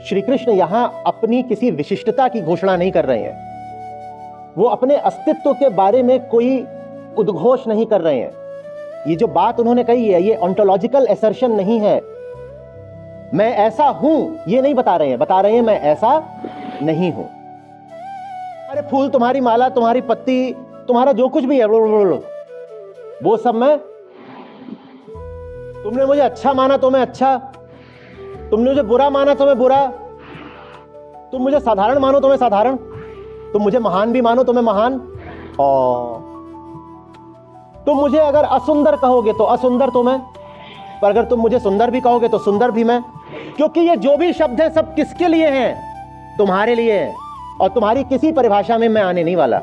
श्री कृष्ण यहां अपनी किसी विशिष्टता की घोषणा नहीं कर रहे हैं, वो अपने अस्तित्व के बारे में कोई उद्घोष नहीं कर रहे हैं। ये जो बात उन्होंने कही है, ये ऑन्टोलॉजिकल एसर्शन नहीं है। मैं ऐसा हूं ये नहीं बता रहे हैं, बता रहे हैं मैं ऐसा नहीं हूं। अरे फूल, तुम्हारी माला, तुम्हारी पत्ती, तुम्हारा जो कुछ भी है, वो सब मैं। तुमने मुझे अच्छा माना तो मैं अच्छा, तुमने मुझे बुरा माना तो मैं बुरा, तुम मुझे साधारण मानो तो मैं साधारण, तुम मुझे महान भी मानो तो मैं महान, और तुम मुझे अगर असुंदर कहोगे तो असुंदर तो मैं, पर अगर तुम मुझे सुंदर भी कहोगे तो सुंदर भी मैं। क्योंकि ये जो भी शब्द है सब किसके लिए हैं? तुम्हारे लिए है। और तुम्हारी किसी परिभाषा में मैं आने नहीं वाला।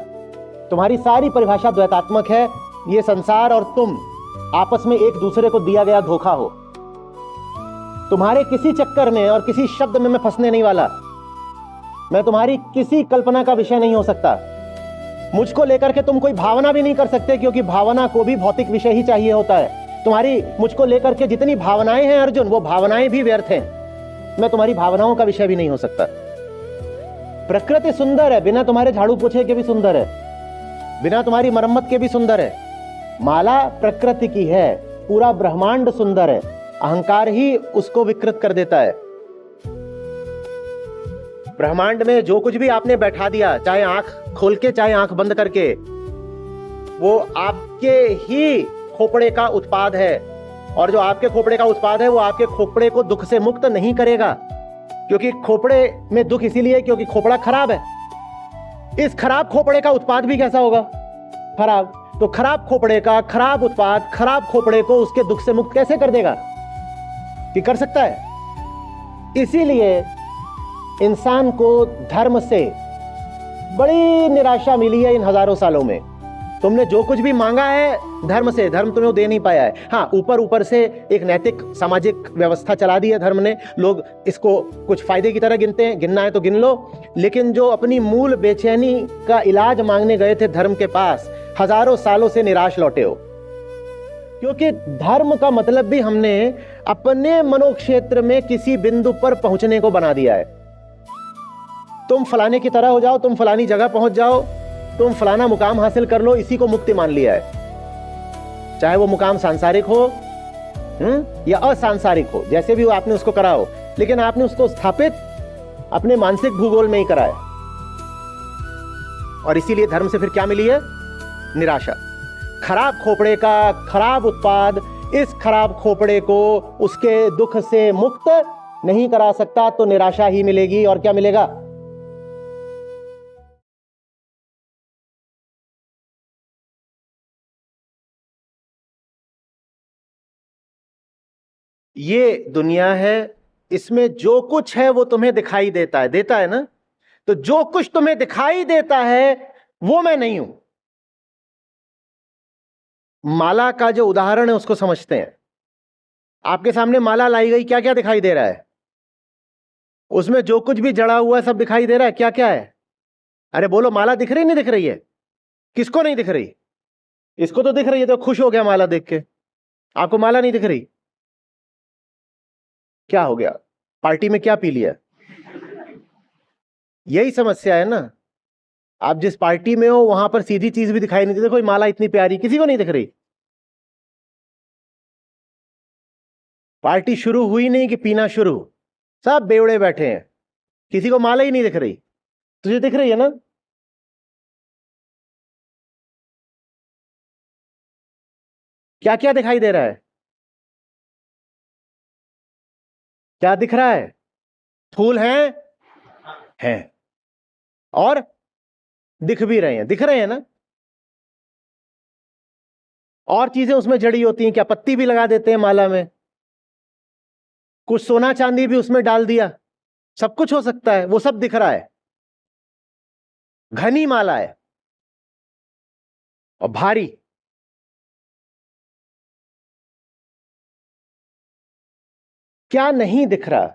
तुम्हारी सारी परिभाषा द्वैतात्मक है। ये संसार और तुम आपस में एक दूसरे को दिया गया धोखा हो। तुम्हारे किसी चक्कर में और किसी शब्द में मैं फंसने नहीं वाला। मैं तुम्हारी किसी कल्पना का विषय नहीं हो सकता। मुझको लेकर के तुम कोई भावना भी नहीं कर सकते, क्योंकि भावना को भी भौतिक विषय ही चाहिए होता है। तुम्हारी मुझको लेकर के जितनी भावनाएं हैं अर्जुन, वो भावनाएं भी व्यर्थ हैं। मैं तुम्हारी भावनाओं का विषय भी नहीं हो सकता। प्रकृति सुंदर है, बिना तुम्हारे झाड़ू पोछे के भी सुंदर है, बिना तुम्हारी मरम्मत के भी सुंदर है। माला प्रकृति की है, पूरा ब्रह्मांड सुंदर है, अहंकार ही उसको विकृत कर देता है। ब्रह्मांड में जो कुछ भी आपने बैठा दिया, चाहे आंख खोल के चाहे आंख बंद करके, वो आपके ही खोपड़े का उत्पाद है। और जो आपके खोपड़े का उत्पाद है वो आपके खोपड़े को दुख से मुक्त नहीं करेगा, क्योंकि खोपड़े में दुख इसीलिए क्योंकि खोपड़ा खराब है। इस खराब खोपड़े का उत्पाद भी कैसा होगा? खराब। तो खराब खोपड़े का खराब उत्पाद खराब खोपड़े को उसके दुख से मुक्त कैसे कर देगा? कि कर सकता है? इसीलिए इंसान को धर्म से बड़ी निराशा मिली है इन हजारों सालों में। तुमने जो कुछ भी मांगा है धर्म से, धर्म तुम्हें दे नहीं पाया है। हाँ, ऊपर ऊपर से एक नैतिक सामाजिक व्यवस्था चला दी है धर्म ने। लोग इसको कुछ फायदे की तरह गिनते हैं, गिनना है तो गिन लो। लेकिन जो अपनी मूल बेचैनी का इलाज मांगने गए थे धर्म के पास, हजारों सालों से निराश लौटे हो। क्योंकि धर्म का मतलब भी हमने अपने मनोक्षेत्र में किसी बिंदु पर पहुंचने को बना दिया है। तुम फलाने की तरह हो जाओ, तुम फलानी जगह पहुंच जाओ, तुम फलाना मुकाम हासिल कर लो, इसी को मुक्ति मान लिया है। चाहे वो मुकाम सांसारिक हो या असांसारिक हो, जैसे भी हो आपने उसको करा हो, लेकिन आपने उसको स्थापित अपने मानसिक भूगोल में ही कराया। और इसीलिए धर्म से फिर क्या मिली है? निराशा। खराब खोपड़े का खराब उत्पाद इस खराब खोपड़े को उसके दुख से मुक्त नहीं करा सकता, तो निराशा ही मिलेगी। और क्या मिलेगा? ये दुनिया है, इसमें जो कुछ है वो तुम्हें दिखाई देता है, देता है ना? तो जो कुछ तुम्हें दिखाई देता है वो मैं नहीं हूं। माला का जो उदाहरण है उसको समझते हैं। आपके सामने माला लाई गई, क्या क्या दिखाई दे रहा है? उसमें जो कुछ भी जड़ा हुआ है सब दिखाई दे रहा है। क्या क्या है? अरे बोलो, माला दिख रही नहीं दिख रही है? किसको नहीं दिख रही? इसको तो दिख रही है, तो खुश हो गया माला देख के। आपको माला नहीं दिख रही, क्या हो गया? पार्टी में क्या पी लिया? यही समस्या है ना। आप जिस पार्टी में हो वहां पर सीधी चीज भी दिखाई नहीं देती। देखो माला इतनी प्यारी, किसी को नहीं दिख रही। पार्टी शुरू हुई नहीं कि पीना शुरू, सब बेवड़े बैठे हैं, किसी को माला ही नहीं दिख रही। तुझे दिख रही है ना? क्या क्या दिखाई दे रहा है? क्या दिख रहा है? फूल हैं और दिख भी रहे हैं, दिख रहे हैं ना? और चीजें उसमें जड़ी होती हैं। क्या पत्ती भी लगा देते हैं माला में, कुछ सोना चांदी भी उसमें डाल दिया, सब कुछ हो सकता है, वो सब दिख रहा है। घनी माला है और भारी। क्या नहीं दिख रहा?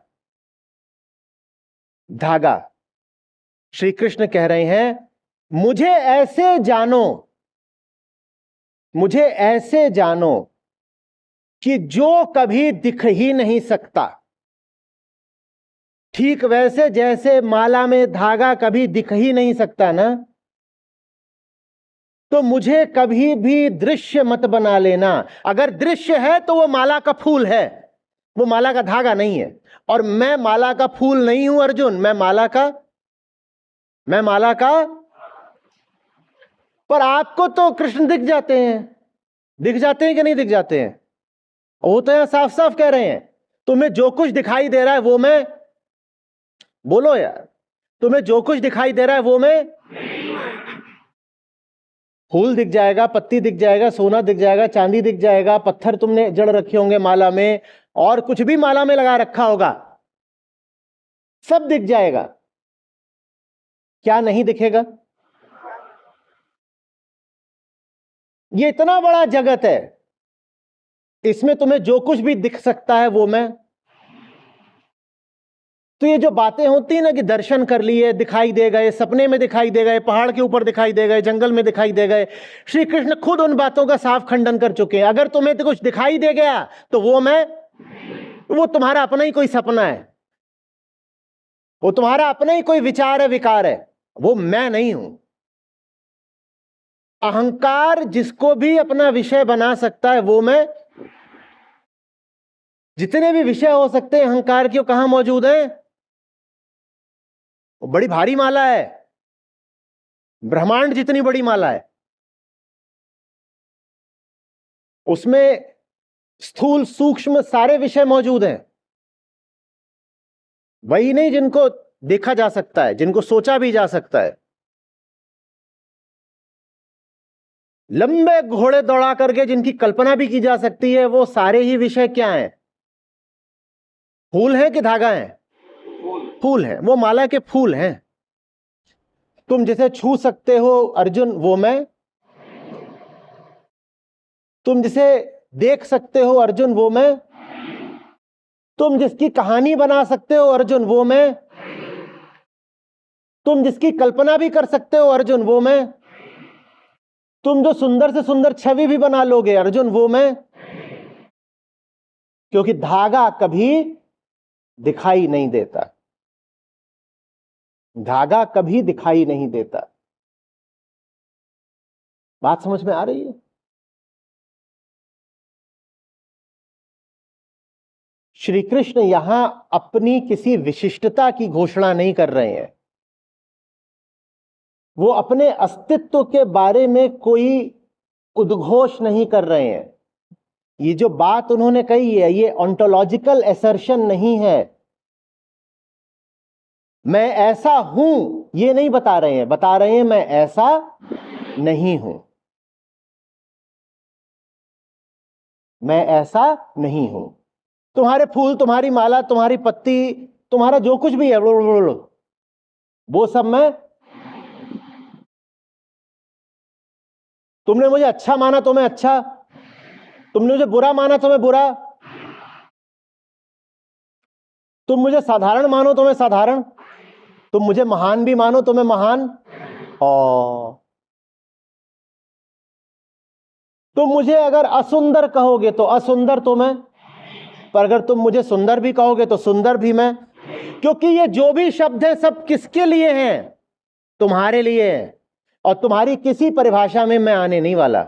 धागा। श्री कृष्ण कह रहे हैं, मुझे ऐसे जानो, मुझे ऐसे जानो कि जो कभी दिख ही नहीं सकता। ठीक वैसे जैसे माला में धागा कभी दिख ही नहीं सकता ना, तो मुझे कभी भी दृश्य मत बना लेना। अगर दृश्य है तो वो माला का फूल है, वो माला का धागा नहीं है। और मैं माला का फूल नहीं हूं अर्जुन, मैं माला का पर आपको तो कृष्ण दिख जाते हैं कि नहीं दिख जाते हैं? वो तो यहां साफ साफ कह रहे हैं, तुम्हें जो कुछ दिखाई दे रहा है वो मैं, बोलो यार, तुम्हें जो कुछ दिखाई दे रहा है वो मैं। फूल दिख जाएगा, पत्ती दिख जाएगा, सोना दिख जाएगा, चांदी दिख जाएगा, पत्थर तुमने जड़ रखे होंगे माला में, और कुछ भी माला में लगा रखा होगा, सब दिख जाएगा। क्या नहीं दिखेगा? ये इतना बड़ा जगत है, इसमें तुम्हें जो कुछ भी दिख सकता है वो मैं। तो ये जो बातें होती है ना कि दर्शन कर लिए, दिखाई दे गए, सपने में दिखाई दे गए, पहाड़ के ऊपर दिखाई दे गए, जंगल में दिखाई दे गए, श्री कृष्ण खुद उन बातों का साफ खंडन कर चुके हैं। अगर तुम्हें तो कुछ दिखाई दे गया तो वो तुम्हारा अपना ही कोई सपना है, वो तुम्हारा अपना ही कोई विचार है, विकार है, वो मैं नहीं हूं। अहंकार जिसको भी अपना विषय बना सकता है वो मैं। जितने भी विषय हो सकते हैं अहंकार के, कहां मौजूद है? वो बड़ी भारी माला है, ब्रह्मांड जितनी बड़ी माला है, उसमें स्थूल सूक्ष्म सारे विषय मौजूद हैं। वही नहीं जिनको देखा जा सकता है, जिनको सोचा भी जा सकता है। लंबे घोड़े दौड़ा करके जिनकी कल्पना भी की जा सकती है, वो सारे ही विषय क्या हैं? फूल है कि धागा है? फूल है, वो माला के फूल हैं। तुम जिसे छू सकते हो अर्जुन वो मैं, तुम जिसे देख सकते हो अर्जुन वो मैं, तुम जिसकी कहानी बना सकते हो अर्जुन वो मैं, तुम जिसकी कल्पना भी कर सकते हो अर्जुन वो मैं, तुम जो सुंदर से सुंदर छवि भी बना लोगे अर्जुन वो मैं। क्योंकि धागा कभी दिखाई नहीं देता, धागा कभी दिखाई नहीं देता। बात समझ में आ रही है? श्री कृष्ण यहां अपनी किसी विशिष्टता की घोषणा नहीं कर रहे हैं, वो अपने अस्तित्व के बारे में कोई उद्घोष नहीं कर रहे हैं। ये जो बात उन्होंने कही है ये ऑन्टोलॉजिकल एसर्शन नहीं है, मैं ऐसा हूं ये नहीं बता रहे हैं, बता रहे हैं मैं ऐसा नहीं हूं, मैं ऐसा नहीं हूं। तुम्हारे फूल, तुम्हारी माला, तुम्हारी पत्ती, तुम्हारा जो कुछ भी है वो सब मैं। तुमने मुझे अच्छा माना तो मैं अच्छा, तुमने मुझे बुरा माना तो मैं बुरा, तुम मुझे साधारण मानो तो मैं साधारण, तुम मुझे महान भी मानो तो मैं महान, और तुम मुझे अगर असुंदर कहोगे तो असुंदर तो मैं, पर अगर तुम मुझे सुंदर भी कहोगे तो सुंदर भी मैं। क्योंकि ये जो भी शब्द है सब किसके लिए हैं? तुम्हारे लिए है। और तुम्हारी किसी परिभाषा में मैं आने नहीं वाला,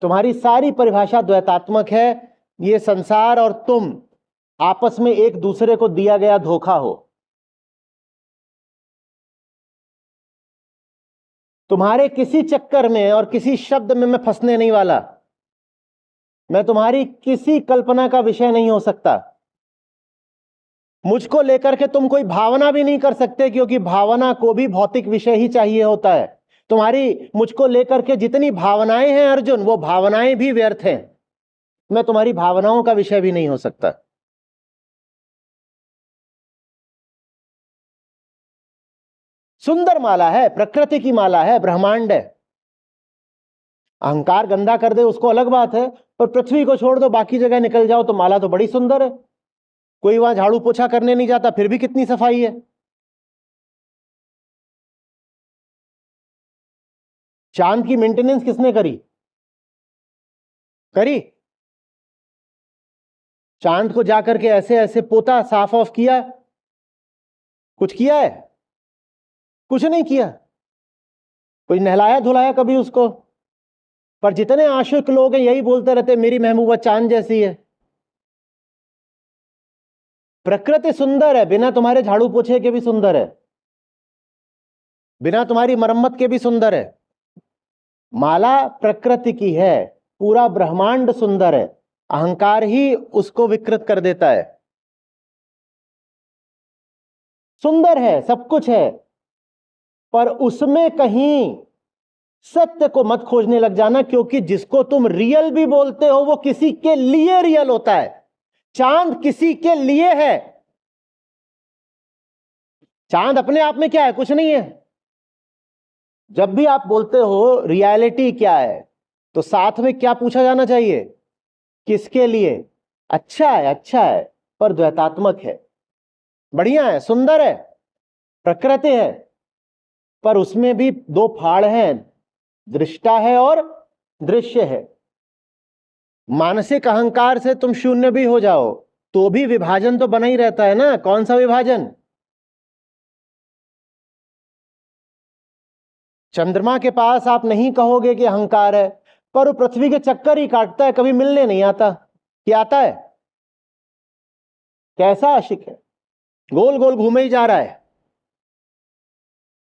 तुम्हारी सारी परिभाषा द्वैतात्मक है। ये संसार और तुम आपस में एक दूसरे को दिया गया धोखा हो। तुम्हारे किसी चक्कर में और किसी शब्द में मैं फंसने नहीं वाला, मैं तुम्हारी किसी कल्पना का विषय नहीं हो सकता। मुझको लेकर के तुम कोई भावना भी नहीं कर सकते, क्योंकि भावना को भी भौतिक विषय ही चाहिए होता है। तुम्हारी मुझको लेकर के जितनी भावनाएं हैं अर्जुन, वो भावनाएं भी व्यर्थ हैं, मैं तुम्हारी भावनाओं का विषय भी नहीं हो सकता। सुंदर माला है, प्रकृति की माला है, ब्रह्मांड है। अहंकार गंदा कर दे उसको अलग बात है, पर पृथ्वी को छोड़ दो, बाकी जगह निकल जाओ तो माला तो बड़ी सुंदर है। कोई वहां झाड़ू पोछा करने नहीं जाता, फिर भी कितनी सफाई है। चांद की मेंटेनेंस किसने करी? चांद को जाकर के ऐसे ऐसे पोता, साफ ऑफ किया, कुछ किया है? कुछ नहीं किया। कोई नहलाया धुलाया कभी उसको? पर जितने आशिक लोग हैं यही बोलते रहते मेरी महबूबा चांद जैसी है। प्रकृति सुंदर है, बिना तुम्हारे झाड़ू पोछे के भी सुंदर है, बिना तुम्हारी मरम्मत के भी सुंदर है। माला प्रकृति की है, पूरा ब्रह्मांड सुंदर है, अहंकार ही उसको विकृत कर देता है। सुंदर है, सब कुछ है, पर उसमें कहीं सत्य को मत खोजने लग जाना, क्योंकि जिसको तुम रियल भी बोलते हो वो किसी के लिए रियल होता है। चांद किसी के लिए है। चांद अपने आप में क्या है? कुछ नहीं है। जब भी आप बोलते हो रियलिटी क्या है, तो साथ में क्या पूछा जाना चाहिए? किसके लिए? अच्छा है, अच्छा है, पर द्वैतात्मक है, बढ़िया है, सुंदर है, प्रकृति है, पर उसमें भी दो फाड़ हैं, दृष्टा है और दृश्य है। मानसिक अहंकार से तुम शून्य भी हो जाओ तो भी विभाजन तो बना ही रहता है ना। कौन सा विभाजन? चंद्रमा के पास आप नहीं कहोगे कि अहंकार है, पर वो पृथ्वी के चक्कर ही काटता है, कभी मिलने नहीं आता। क्या आता है? कैसा आशिक है, गोल गोल घूमे ही जा रहा है।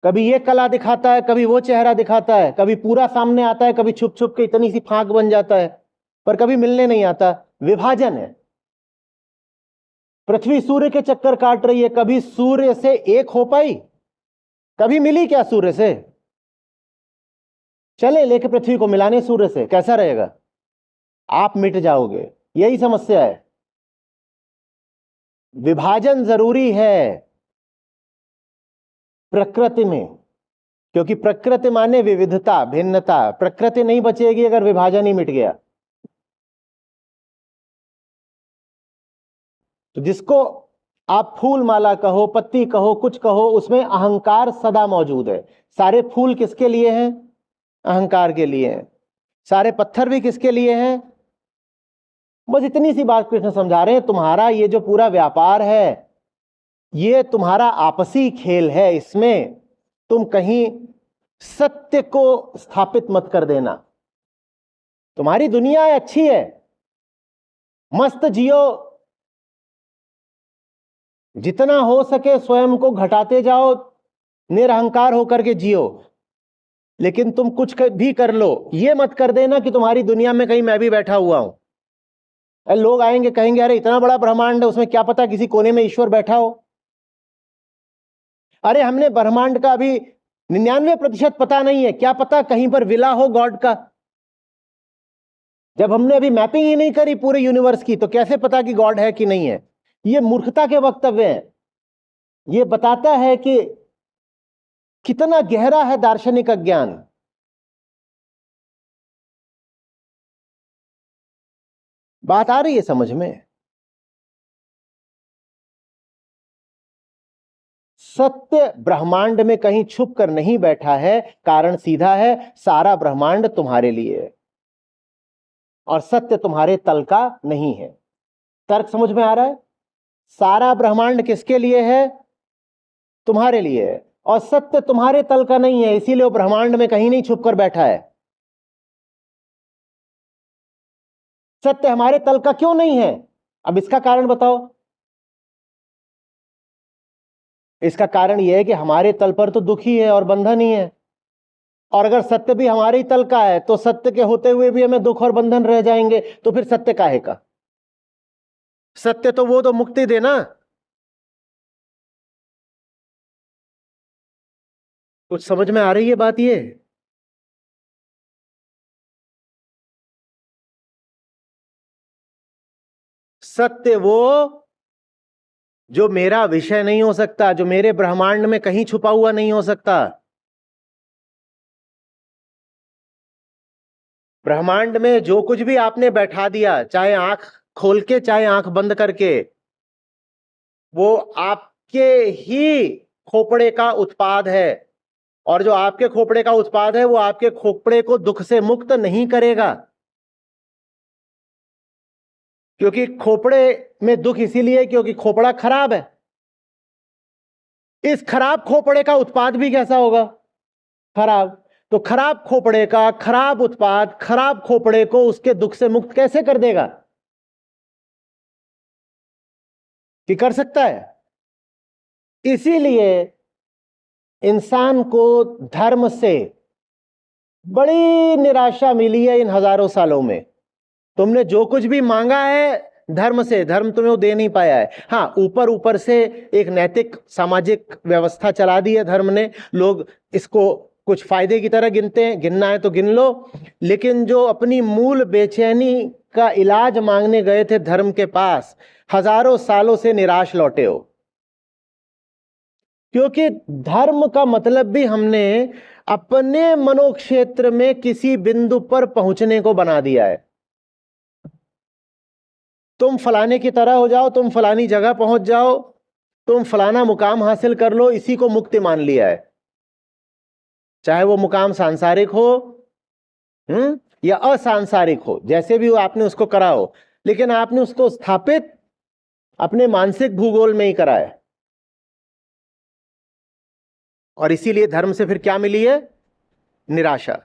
कभी ये कला दिखाता है, कभी वो चेहरा दिखाता है, कभी पूरा सामने आता है, कभी छुप छुप के इतनी सी फांक बन जाता है, पर कभी मिलने नहीं आता। विभाजन है। पृथ्वी सूर्य के चक्कर काट रही है, कभी सूर्य से एक हो पाई? कभी मिली क्या सूर्य से? चले लेके पृथ्वी को मिलाने सूर्य से, कैसा रहेगा? आप मिट जाओगे। यही समस्या है। विभाजन जरूरी है प्रकृति में, क्योंकि प्रकृति माने विविधता, भिन्नता। प्रकृति नहीं बचेगी अगर विभाजन ही मिट गया। तो जिसको आप फूल माला कहो, पत्ती कहो, कुछ कहो, उसमें अहंकार सदा मौजूद है। सारे फूल किसके लिए हैं? अहंकार के लिए हैं। सारे पत्थर भी किसके लिए हैं? बस इतनी सी बात कृष्ण समझा रहे हैं, तुम्हारा ये जो पूरा व्यापार है ये तुम्हारा आपसी खेल है, इसमें तुम कहीं सत्य को स्थापित मत कर देना। तुम्हारी दुनिया अच्छी है, मस्त जियो, जितना हो सके स्वयं को घटाते जाओ, निरहंकार होकर के जियो। लेकिन तुम कुछ भी कर लो, ये मत कर देना कि तुम्हारी दुनिया में कहीं मैं भी बैठा हुआ हूं। लोग आएंगे कहेंगे अरे इतना बड़ा ब्रह्मांड है, उसमें क्या पता किसी कोने में ईश्वर बैठा हो। अरे हमने ब्रह्मांड का अभी 99% पता नहीं है, क्या पता कहीं पर विला हो गॉड का। जब हमने अभी मैपिंग ही नहीं करी पूरे यूनिवर्स की, तो कैसे पता कि गॉड है कि नहीं है? ये मूर्खता के वक्तव्य हैं। ये बताता है कि कितना गहरा है दार्शनिक अज्ञान। बात आ रही है समझ में? सत्य ब्रह्मांड में कहीं छुप कर नहीं बैठा है। कारण सीधा है, सारा ब्रह्मांड तुम्हारे लिए है और सत्य तुम्हारे तल का नहीं है। तर्क समझ में आ रहा है? सारा ब्रह्मांड किसके लिए है? तुम्हारे लिए है, और सत्य तुम्हारे तल का नहीं है, इसीलिए वो ब्रह्मांड में कहीं नहीं छुप कर बैठा है। सत्य हमारे तल का क्यों नहीं है? अब इसका कारण बताओ। इसका कारण यह है कि हमारे तल पर तो दुख ही है और बंधन ही है। और अगर सत्य भी हमारे ही तल का है तो सत्य के होते हुए भी हमें दुख और बंधन रह जाएंगे, तो फिर सत्य काहे का? सत्य तो वो तो मुक्ति देना। कुछ समझ में आ रही है बात? ये सत्य वो जो मेरा विषय नहीं हो सकता, जो मेरे ब्रह्मांड में कहीं छुपा हुआ नहीं हो सकता। ब्रह्मांड में जो कुछ भी आपने बैठा दिया, चाहे आंख खोल के चाहे आंख बंद करके, वो आपके ही खोपड़े का उत्पाद है। और जो आपके खोपड़े का उत्पाद है वो आपके खोपड़े को दुख से मुक्त नहीं करेगा, क्योंकि खोपड़े में दुख इसीलिए क्योंकि खोपड़ा खराब है। इस खराब खोपड़े का उत्पाद भी कैसा होगा? खराब। तो खराब खोपड़े का खराब उत्पाद खराब खोपड़े को उसके दुख से मुक्त कैसे कर देगा? कि कर सकता है? इसीलिए इंसान को धर्म से बड़ी निराशा मिली है इन हजारों सालों में। तुमने जो कुछ भी मांगा है धर्म से, धर्म तुम्हें वो दे नहीं पाया है। हाँ, ऊपर ऊपर से एक नैतिक सामाजिक व्यवस्था चला दी है धर्म ने, लोग इसको कुछ फायदे की तरह गिनते हैं, गिनना है तो गिन लो, लेकिन जो अपनी मूल बेचैनी का इलाज मांगने गए थे धर्म के पास, हजारों सालों से निराश लौटे हो। क्योंकि धर्म का मतलब भी हमने अपने मनोक्षेत्र में किसी बिंदु पर पहुंचने को बना दिया है। तुम फलाने की तरह हो जाओ, तुम फलानी जगह पहुंच जाओ, तुम फलाना मुकाम हासिल कर लो, इसी को मुक्ति मान लिया है। चाहे वो मुकाम सांसारिक हो या असांसारिक हो, जैसे भी हो आपने उसको करा हो, लेकिन आपने उसको स्थापित अपने मानसिक भूगोल में ही करा है। और इसीलिए धर्म से फिर क्या मिली है? निराशा।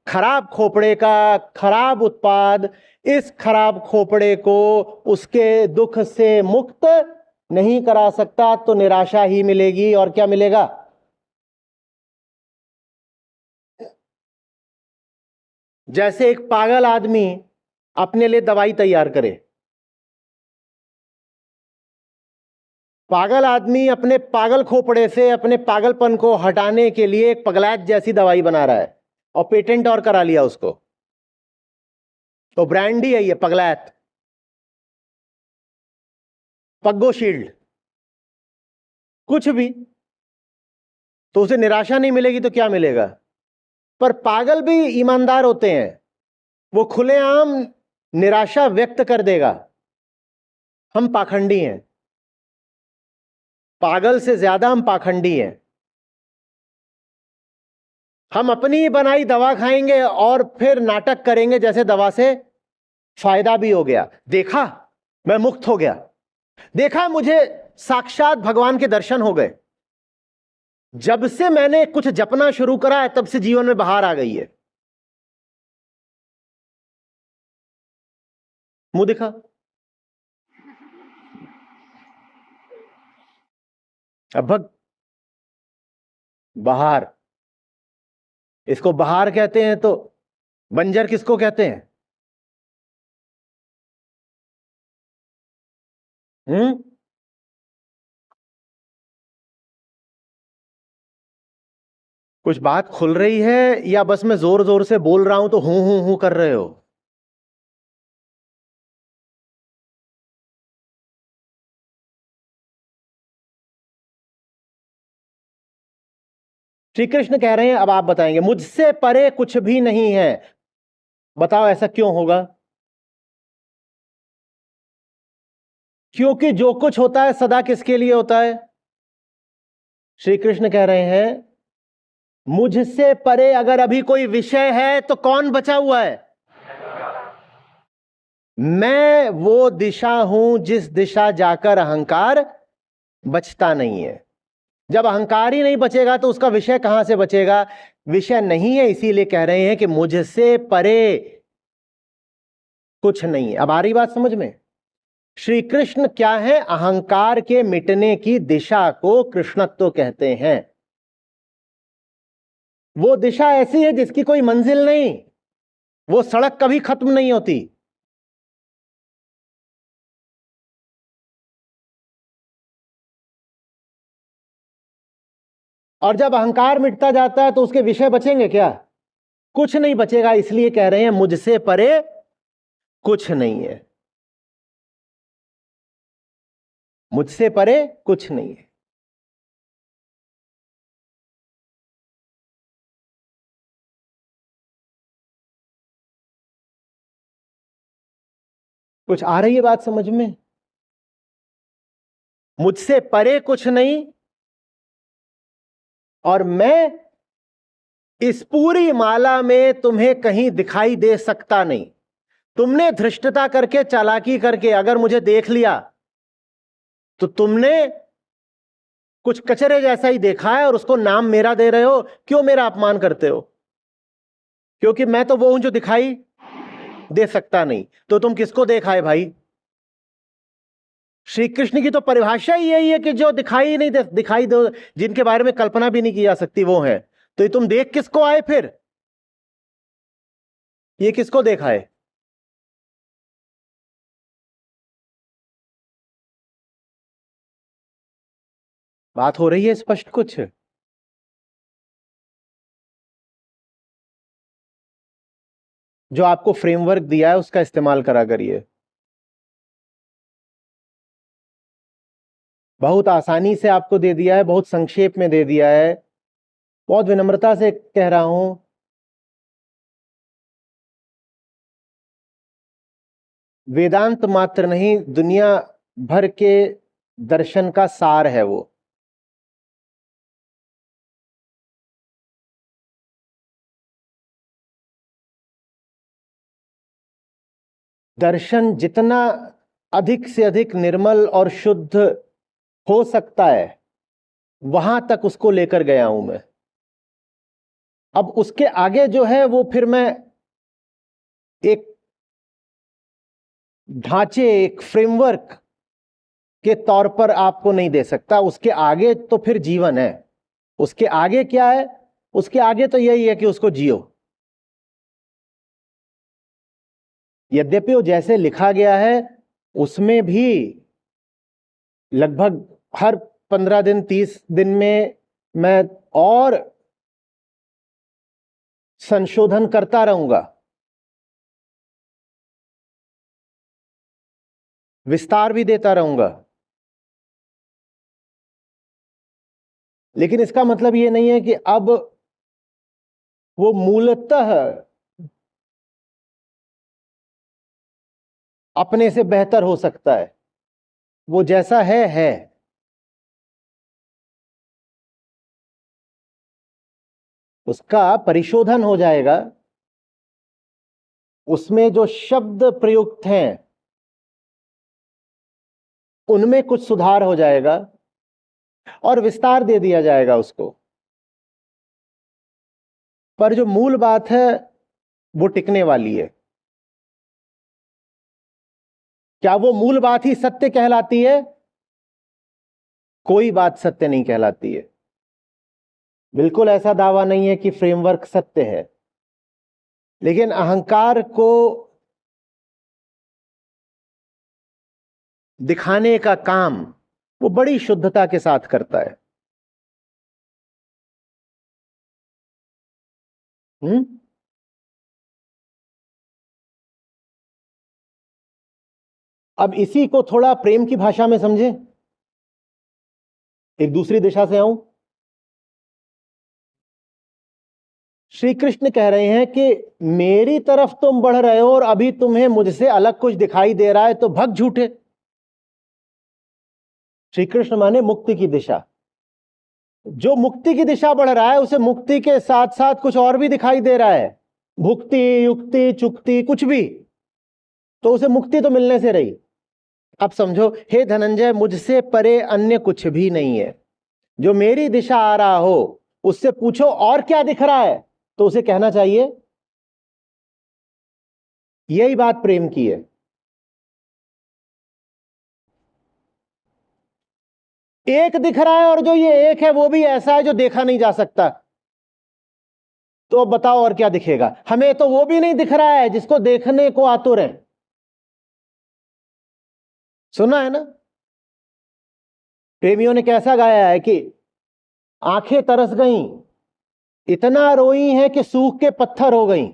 खराब खोपड़े का खराब उत्पाद इस खराब खोपड़े को उसके दुख से मुक्त नहीं करा सकता, तो निराशा ही मिलेगी। और क्या मिलेगा? जैसे एक पागल आदमी अपने लिए दवाई तैयार करे। पागल आदमी अपने पागल खोपड़े से अपने पागलपन को हटाने के लिए एक पगलैत जैसी दवाई बना रहा है और पेटेंट और करा लिया उसको, तो ब्रांड ही है ये पगलैत, पग्गो शील्ड, कुछ भी। तो उसे निराशा नहीं मिलेगी तो क्या मिलेगा? पर पागल भी ईमानदार होते हैं, वो खुलेआम निराशा व्यक्त कर देगा। हम पाखंडी हैं, पागल से ज्यादा हम पाखंडी हैं। हम अपनी ही बनाई दवा खाएंगे और फिर नाटक करेंगे जैसे दवा से फायदा भी हो गया। देखा, मैं मुक्त हो गया, देखा मुझे साक्षात भगवान के दर्शन हो गए। जब से मैंने कुछ जपना शुरू करा है तब से जीवन में बाहर आ गई है। मुंह दिखा। अब भग बहार, इसको बहार कहते हैं, तो बंजर किसको कहते हैं? कुछ बात खुल रही है या बस मैं जोर जोर से बोल रहा हूं तो हूं कर रहे हो? श्री कृष्ण कह रहे हैं, अब आप बताएंगे, मुझसे परे कुछ भी नहीं है। बताओ ऐसा क्यों होगा? क्योंकि जो कुछ होता है सदा किसके लिए होता है? श्री कृष्ण कह रहे हैं, मुझसे परे अगर अभी कोई विषय है तो कौन बचा हुआ है? मैं वो दिशा हूं जिस दिशा जाकर अहंकार बचता नहीं है। जब अहंकार ही नहीं बचेगा तो उसका विषय कहां से बचेगा? विषय नहीं है, इसीलिए कह रहे हैं कि मुझसे परे कुछ नहीं है। अब आ रही बात समझ में? श्री कृष्ण क्या है? अहंकार के मिटने की दिशा को कृष्णत्व कहते हैं। वो दिशा ऐसी है जिसकी कोई मंजिल नहीं, वो सड़क कभी खत्म नहीं होती। और जब अहंकार मिटता जाता है तो उसके विषय बचेंगे क्या? कुछ नहीं बचेगा। इसलिए कह रहे हैं मुझसे परे कुछ नहीं है, मुझसे परे कुछ नहीं है। कुछ आ रही है बात समझ में? मुझसे परे कुछ नहीं, और मैं इस पूरी माला में तुम्हें कहीं दिखाई दे सकता नहीं। तुमने धृष्टता करके, चालाकी करके अगर मुझे देख लिया तो तुमने कुछ कचरे जैसा ही देखा है और उसको नाम मेरा दे रहे हो। क्यों मेरा अपमान करते हो? क्योंकि मैं तो वो हूं जो दिखाई दे सकता नहीं। तो तुम किसको देखाए भाई? श्री कृष्ण की तो परिभाषा ही यही है कि जो दिखाई नहीं दे, दिखाई दो, जिनके बारे में कल्पना भी नहीं की जा सकती वो है। तो ये तुम देख किसको आए फिर? ये किसको देखा है? बात हो रही है स्पष्ट कुछ? जो आपको फ्रेमवर्क दिया है उसका इस्तेमाल करा करिए। बहुत आसानी से आपको दे दिया है, बहुत संक्षेप में दे दिया है। बहुत विनम्रता से कह रहा हूं, वेदांत मात्र नहीं, दुनिया भर के दर्शन का सार है वो। दर्शन जितना अधिक से अधिक निर्मल और शुद्ध हो सकता है वहां तक उसको लेकर गया हूं मैं। अब उसके आगे जो है वो फिर मैं एक ढांचे, एक फ्रेमवर्क के तौर पर आपको नहीं दे सकता। उसके आगे तो फिर जीवन है। उसके आगे क्या है? उसके आगे तो यही है कि उसको जियो। यद्यपि वो जैसे लिखा गया है उसमें भी लगभग हर 15 दिन 30 दिन में मैं और संशोधन करता रहूंगा, विस्तार भी देता रहूंगा। लेकिन इसका मतलब ये नहीं है कि अब वो मूलतः अपने से बेहतर हो सकता है। वो जैसा है। उसका परिशोधन हो जाएगा। उसमें जो शब्द प्रयुक्त हैं उनमें कुछ सुधार हो जाएगा और विस्तार दे दिया जाएगा उसको। पर जो मूल बात है वो टिकने वाली है। क्या वो मूल बात ही सत्य कहलाती है? कोई बात सत्य नहीं कहलाती है। बिल्कुल ऐसा दावा नहीं है कि फ्रेमवर्क सत्य है। लेकिन अहंकार को दिखाने का काम वो बड़ी शुद्धता के साथ करता है। अब इसी को थोड़ा प्रेम की भाषा में समझे, एक दूसरी दिशा से आऊं। श्री कृष्ण कह रहे हैं कि मेरी तरफ तुम बढ़ रहे हो और अभी तुम्हें मुझसे अलग कुछ दिखाई दे रहा है, तो भग झूठे। श्री कृष्ण माने मुक्ति की दिशा। जो मुक्ति की दिशा बढ़ रहा है उसे मुक्ति के साथ साथ कुछ और भी दिखाई दे रहा है, भुक्ति, युक्ति, चुक्ति, कुछ भी, तो उसे मुक्ति तो मिलने से रही। अब समझो, हे धनंजय, मुझसे परे अन्य कुछ भी नहीं है। जो मेरी दिशा आ रहा हो उससे पूछो और क्या दिख रहा है, तो उसे कहना चाहिए। यही बात प्रेम की है। एक दिख रहा है और जो ये एक है वो भी ऐसा है जो देखा नहीं जा सकता। तो अब बताओ और क्या दिखेगा? हमें तो वो भी नहीं दिख रहा है जिसको देखने को आतुर है। सुना है ना प्रेमियों ने कैसा गाया है कि आंखें तरस गईं, इतना रोई हैं कि सूख के पत्थर हो गईं।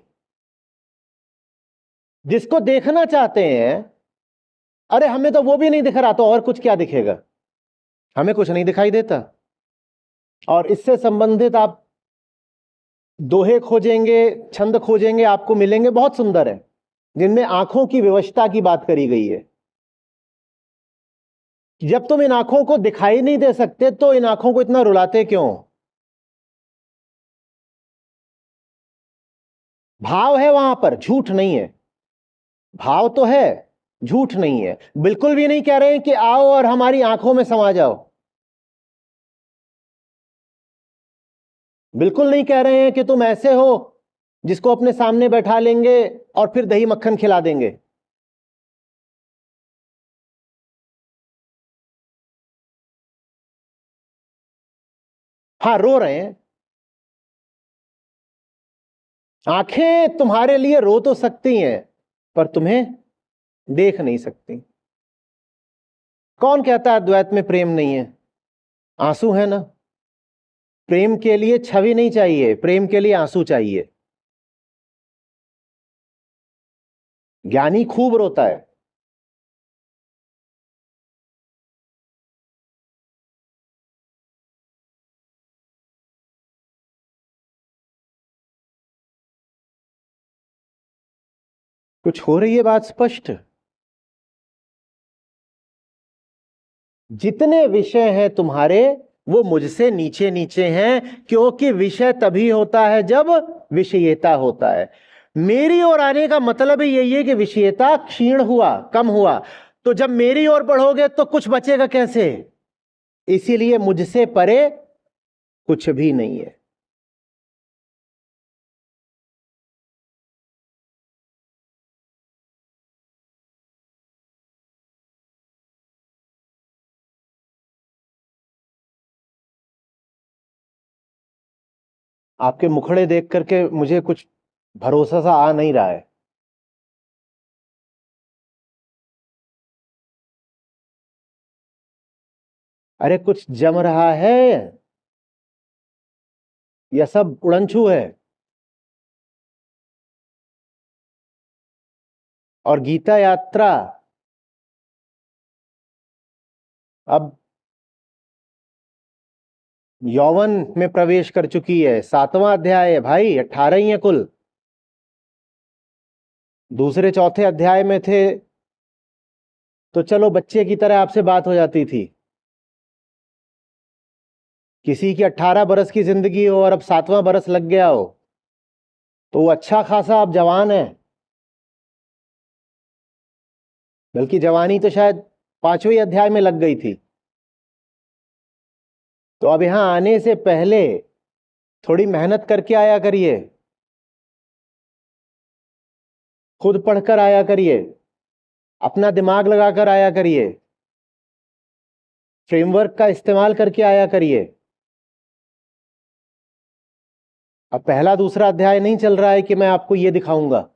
जिसको देखना चाहते हैं, अरे हमें तो वो भी नहीं दिख रहा, तो और कुछ क्या दिखेगा? हमें कुछ नहीं दिखाई देता। और इससे संबंधित आप दोहे खोजेंगे, छंद खोजेंगे, आपको मिलेंगे, बहुत सुंदर है, जिनमें आंखों की विवशता की बात करी गई है। जब तुम इन आंखों को दिखाई नहीं दे सकते तो इन आंखों को इतना रुलाते क्यों? भाव है वहां पर, झूठ नहीं है। भाव तो है, झूठ नहीं है। बिल्कुल भी नहीं कह रहे हैं कि आओ और हमारी आंखों में समा जाओ। बिल्कुल नहीं कह रहे हैं कि तुम ऐसे हो जिसको अपने सामने बैठा लेंगे और फिर दही मक्खन खिला देंगे। हाँ, रो रहे हैं। आंखें तुम्हारे लिए रो तो सकती हैं पर तुम्हें देख नहीं सकती। कौन कहता है द्वैत में प्रेम नहीं है? आंसू है ना। प्रेम के लिए छवि नहीं चाहिए, प्रेम के लिए आंसू चाहिए। ज्ञानी खूब रोता है। कुछ हो रही है बात स्पष्ट? जितने विषय हैं तुम्हारे वो मुझसे नीचे नीचे हैं, क्योंकि विषय तभी होता है जब विषयता होता है। मेरी ओर आने का मतलब ही यही है कि विषयता क्षीण हुआ, कम हुआ। तो जब मेरी ओर बढ़ोगे तो कुछ बचेगा कैसे? इसीलिए मुझसे परे कुछ भी नहीं है। आपके मुखड़े देख करके मुझे कुछ भरोसा सा आ नहीं रहा है। अरे कुछ जम रहा है या सब उड़नछू है? और गीता यात्रा अब यौवन में प्रवेश कर चुकी है। 7वां अध्याय है भाई, 18 ही है कुल। दूसरे चौथे अध्याय में थे तो चलो बच्चे की तरह आपसे बात हो जाती थी। किसी की 18 बरस की जिंदगी हो और अब 7वां बरस लग गया हो तो वो अच्छा खासा अब जवान है। बल्कि जवानी तो शायद 5वें अध्याय में लग गई थी। तो अब यहां आने से पहले थोड़ी मेहनत करके आया करिए, खुद पढ़कर आया करिए, अपना दिमाग लगाकर आया करिए, फ्रेमवर्क का इस्तेमाल करके आया करिए। अब पहला दूसरा अध्याय नहीं चल रहा है कि मैं आपको ये दिखाऊंगा।